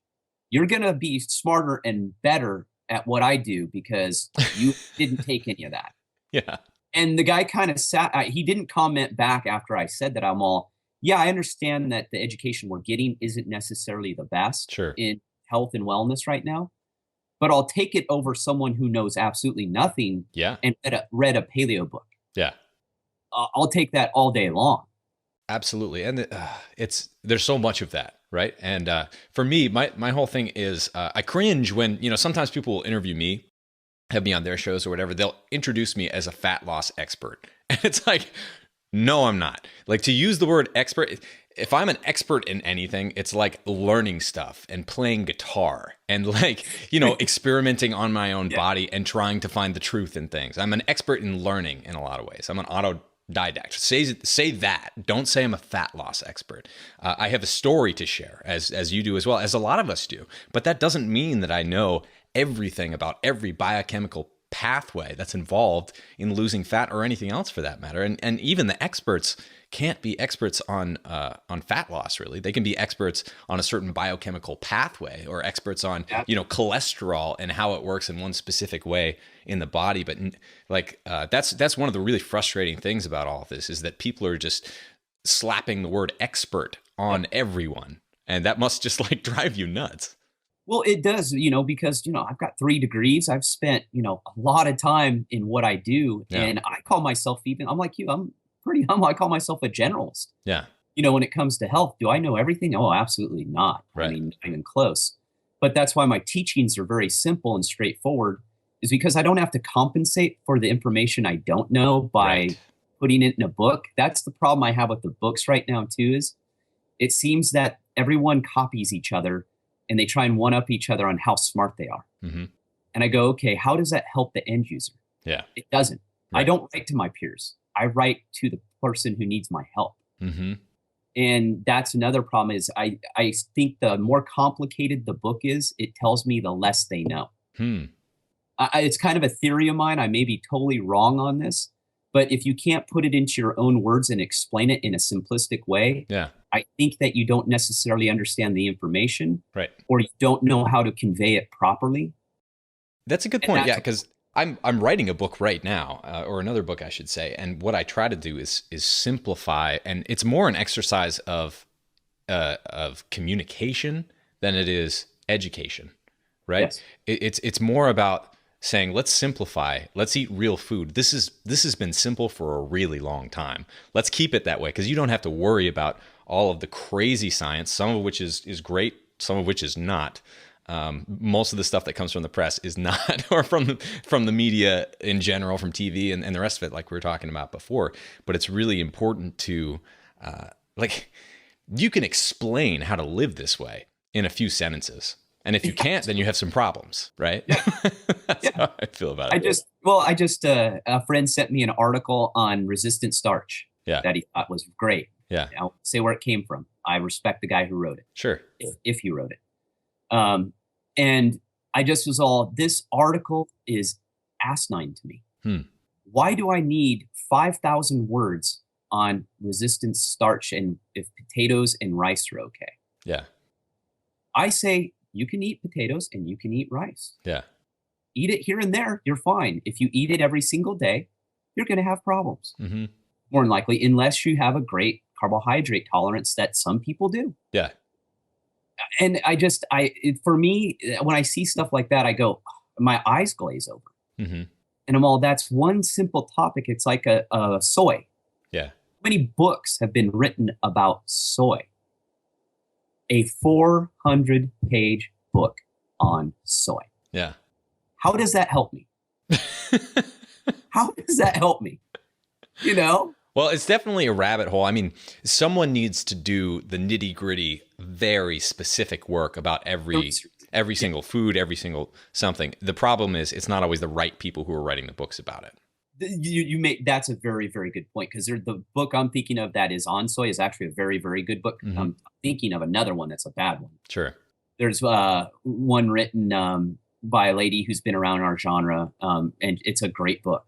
You're going to be smarter and better at what I do because you didn't take any of that. Yeah. And the guy kind of he didn't comment back after I said that. I'm all, yeah, I understand that the education we're getting isn't necessarily the best Sure. in health and wellness right now, but I'll take it over someone who knows absolutely nothing Yeah. and read a paleo book. Yeah. I'll take that all day long. Absolutely. And there's so much of that. Right. And for me, my whole thing is I cringe when, sometimes people will interview me, have me on their shows or whatever. They'll introduce me as a fat loss expert. And it's like, no, I'm not. Like, to use the word expert, if I'm an expert in anything, it's like learning stuff and playing guitar and like, experimenting on my own body and trying to find the truth in things. I'm an expert in learning in a lot of ways. I'm an autodidact. Say that. Don't say I'm a fat loss expert. I have a story to share, as you do as well, as a lot of us do. But that doesn't mean that I know everything about every biochemical pathway that's involved in losing fat or anything else for that matter. And even the experts can't be experts on fat loss, really. They can be experts on a certain biochemical pathway or experts on, cholesterol and how it works in one specific way in the body. But that's one of the really frustrating things about all of this is that people are just slapping the word expert on everyone. And that must just like drive you nuts. Well, it does, because, I've got 3 degrees. I've spent, a lot of time in what I do. Yeah. And I call myself I'm like you, I'm pretty humble. I call myself a generalist. Yeah. When it comes to health, do I know everything? Oh, absolutely not. Right. I mean, not even close. But that's why my teachings are very simple and straightforward, is because I don't have to compensate for the information I don't know by putting it in a book. That's the problem I have with the books right now, too, is it seems that everyone copies each other and they try and one up each other on how smart they are. Mm-hmm. And I go, okay, how does that help the end user? Yeah. It doesn't. Right. I don't write to my peers. I write to the person who needs my help. Mm-hmm. And that's another problem is I think the more complicated the book is, it tells me the less they know. It's kind of a theory of mine. I may be totally wrong on this, but if you can't put it into your own words and explain it in a simplistic way, I think that you don't necessarily understand the information, right, or you don't know how to convey it properly. That's a good point. Yeah, because I'm writing a book right now, or another book, I should say, and what I try to do is simplify, and it's more an exercise of communication than it is education, right? Yes. It's more about saying, let's simplify, let's eat real food. This has been simple for a really long time. Let's keep it that way, because you don't have to worry about all of the crazy science, some of which is great, some of which is not. Most of the stuff that comes from the press is not, or from the media in general, from TV and the rest of it, like we were talking about before. But it's really important to, you can explain how to live this way in a few sentences. And if you can't, then you have some problems, right? Yeah. That's how I feel about it. A friend sent me an article on resistant starch that he thought was great. Yeah. I'll say where it came from. I respect the guy who wrote it. Sure. If he wrote it. And I just was all, this article is asinine to me. Why do I need 5,000 words on resistant starch and if potatoes and rice are okay? Yeah. I say you can eat potatoes and you can eat rice. Yeah. Eat it here and there, you're fine. If you eat it every single day, you're going to have problems. More than likely, unless you have a great carbohydrate tolerance that some people do. Yeah. And for me, when I see stuff like that, I go, my eyes glaze over. And I'm all, that's one simple topic. It's like a soy. Yeah. How many books have been written about soy? A 400-page book on soy. Yeah. How does that help me? How does that help me? You know? Well, it's definitely a rabbit hole. I mean, someone needs to do the nitty gritty, very specific work about every single food, every single something. The problem is it's not always the right people who are writing the books about it. That's a very, very good point, because the book I'm thinking of that is on soy is actually a very, very good book. I'm thinking of another one that's a bad one. Sure. There's one written by a lady who's been around our genre, and it's a great book.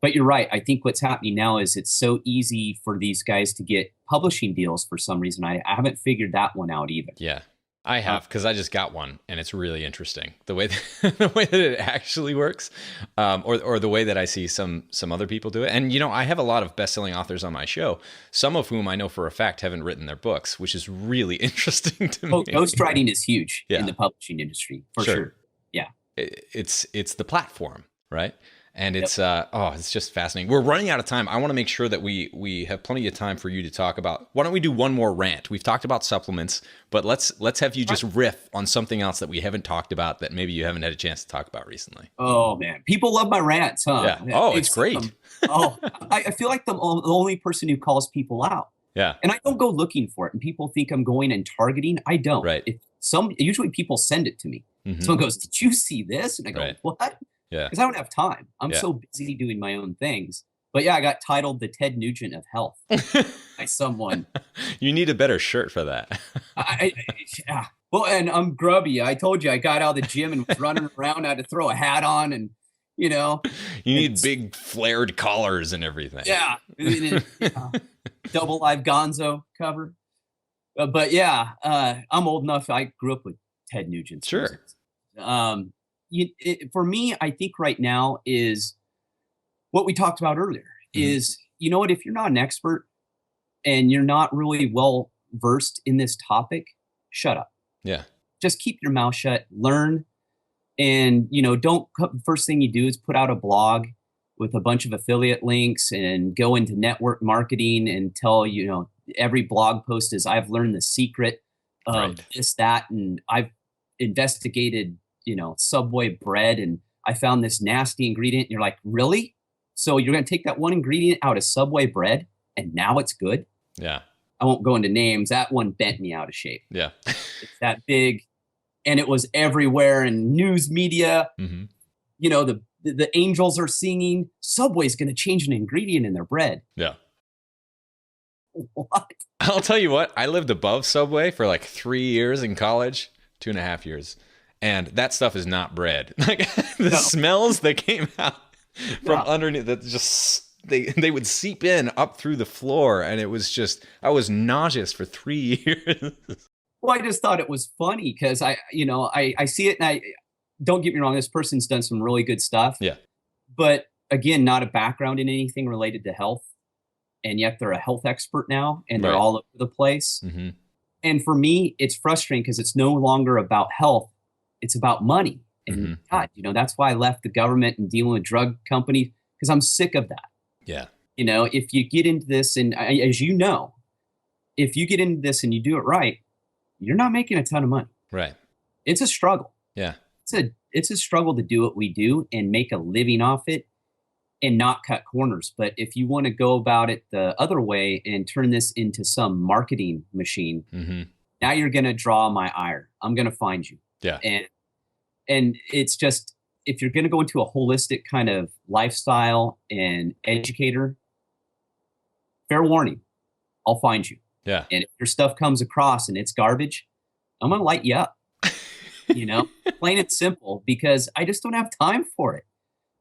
But you're right. I think what's happening now is it's so easy for these guys to get publishing deals for some reason. I haven't figured that one out either. Yeah, I have, because I just got one, and it's really interesting the way the way that it actually works, or the way that I see some other people do it. And I have a lot of best-selling authors on my show, some of whom I know for a fact haven't written their books, which is really interesting to me. Ghostwriting is huge in the publishing industry for sure. Yeah, it's the platform, right? And it's it's just fascinating. We're running out of time. I want to make sure that we have plenty of time for you to talk about. Why don't we do one more rant? We've talked about supplements, but let's have you just riff on something else that we haven't talked about that maybe you haven't had a chance to talk about recently. Oh man, people love my rants, huh? Yeah. Oh, it's great. I feel like the only person who calls people out. Yeah. And I don't go looking for it, and people think I'm going and targeting. I don't. Right. Usually people send it to me. Someone goes, "Did you see this?" And I go, "What?" Yeah. Because I don't have time. I'm so busy doing my own things. But yeah, I got titled the Ted Nugent of health by someone. You need a better shirt for that. Yeah. Well, and I'm grubby. I told you I got out of the gym and was running around. I had to throw a hat on, and you need big flared collars and everything. Yeah. Double live Gonzo cover. But yeah, I'm old enough. I grew up with Ted Nugent. Sure. For me, I think right now is what we talked about earlier is, what, if you're not an expert and you're not really well versed in this topic, shut up. Yeah. Just keep your mouth shut, learn. And, first thing you do is put out a blog with a bunch of affiliate links and go into network marketing and tell, every blog post is, I've learned the secret of this, that, and I've investigated Subway bread, and I found this nasty ingredient. And you're like, really? So you're going to take that one ingredient out of Subway bread and now it's good? Yeah. I won't go into names. That one bent me out of shape. Yeah. It's that big, and it was everywhere in news media. The angels are singing. Subway's going to change an ingredient in their bread. Yeah. What? I'll tell you what, I lived above Subway for like 3 years in college, 2.5 years. And that stuff is not bread. Like the smells that came out from underneath, that just they would seep in up through the floor, and it was just, I was nauseous for 3 years. Well, I just thought it was funny because I see it, and I don't get me wrong, this person's done some really good stuff. Yeah. But again, not a background in anything related to health, and yet they're a health expert now, and they're all over the place. And for me, it's frustrating because it's no longer about health. It's about money. And God, that's why I left the government and dealing with drug companies, because I'm sick of that. Yeah. If you get into this, and as if you get into this and you do it right, you're not making a ton of money. Right. It's a struggle. Yeah. It's a struggle to do what we do and make a living off it and not cut corners. But if you want to go about it the other way and turn this into some marketing machine, now you're going to draw my ire. I'm going to find you. Yeah. And it's just, if you're going to go into a holistic kind of lifestyle and educator, fair warning, I'll find you. Yeah. And if your stuff comes across and it's garbage, I'm going to light you up, plain and simple, because I just don't have time for it.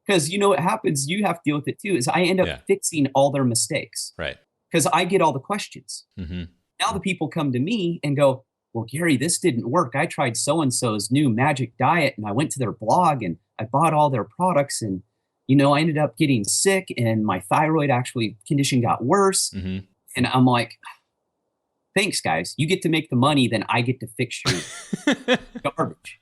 Because what happens, you have to deal with it too, is I end up Yeah. fixing all their mistakes Right. because I get all the questions. Mm-hmm. Now the people come to me and go, well, Gary, this didn't work. I tried so-and-so's new magic diet and I went to their blog and I bought all their products and, I ended up getting sick and my thyroid condition got worse. Mm-hmm. And I'm like, thanks, guys. You get to make the money, then I get to fix your garbage,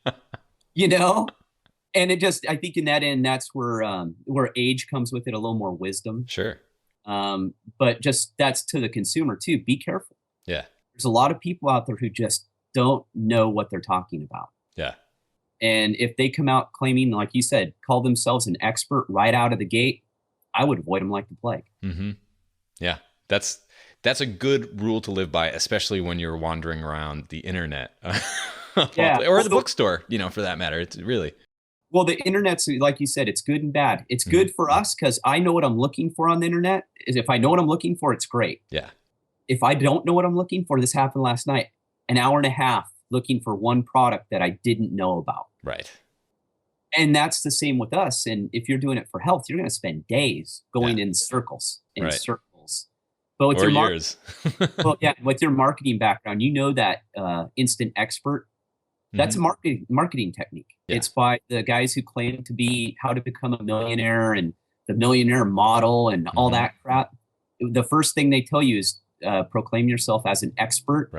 And I think in that end, that's where age comes with it, a little more wisdom. Sure. But just that's to the consumer too. Be careful. Yeah. There's a lot of people out there who just don't know what they're talking about. Yeah. And if they come out claiming, like you said, call themselves an expert right out of the gate, I would avoid them like the plague. Mm-hmm. Yeah. That's a good rule to live by, especially when you're wandering around the internet or the bookstore, for that matter. It's really. Well, the internet's, like you said, it's good and bad. It's good for us because I know what I'm looking for on the internet. If I know what I'm looking for, it's great. Yeah. If I don't know what I'm looking for, this happened last night, an hour and a half looking for one product that I didn't know about. Right. And that's the same with us. And if you're doing it for health, you're going to spend days going in circles and circles. But with years. With your marketing background, that instant expert, that's a marketing technique. Yeah. It's by the guys who claim to be how to become a millionaire and the millionaire model and all that crap. The first thing they tell you is proclaim yourself as an expert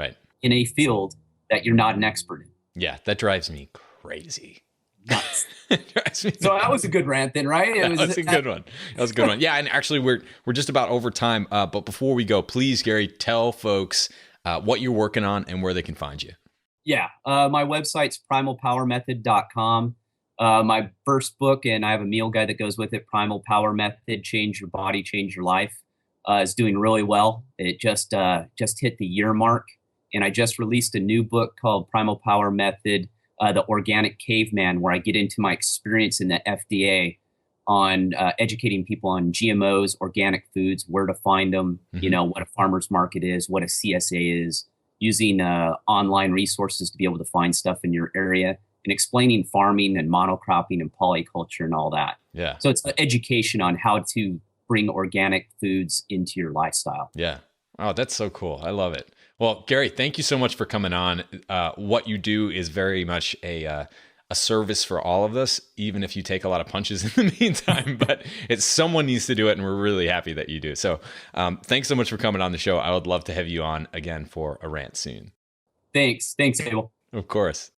in a field that you're not an expert in. Yeah, that drives me crazy. Nuts. So that was a good rant then, right? That's a good one. That was a good one. Yeah, and actually we're just about over time. But before we go, please, Gary, tell folks what you're working on and where they can find you. Yeah, my website's primalpowermethod.com. My first book, and I have a meal guide that goes with it, Primal Power Method, Change Your Body, Change Your Life, is doing really well. It just hit the year mark. And I just released a new book called Primal Power Method, The Organic Caveman, where I get into my experience in the FDA on educating people on GMOs, organic foods, where to find them, what a farmer's market is, what a CSA is, using online resources to be able to find stuff in your area, and explaining farming and monocropping and polyculture and all that. Yeah. So it's education on how to bring organic foods into your lifestyle. Yeah. Oh, that's so cool. I love it. Well, Gary, thank you so much for coming on. What you do is very much a service for all of us, even if you take a lot of punches in the meantime, but someone needs to do it. And we're really happy that you do. So thanks so much for coming on the show. I would love to have you on again for a rant soon. Thanks, Abel. Of course.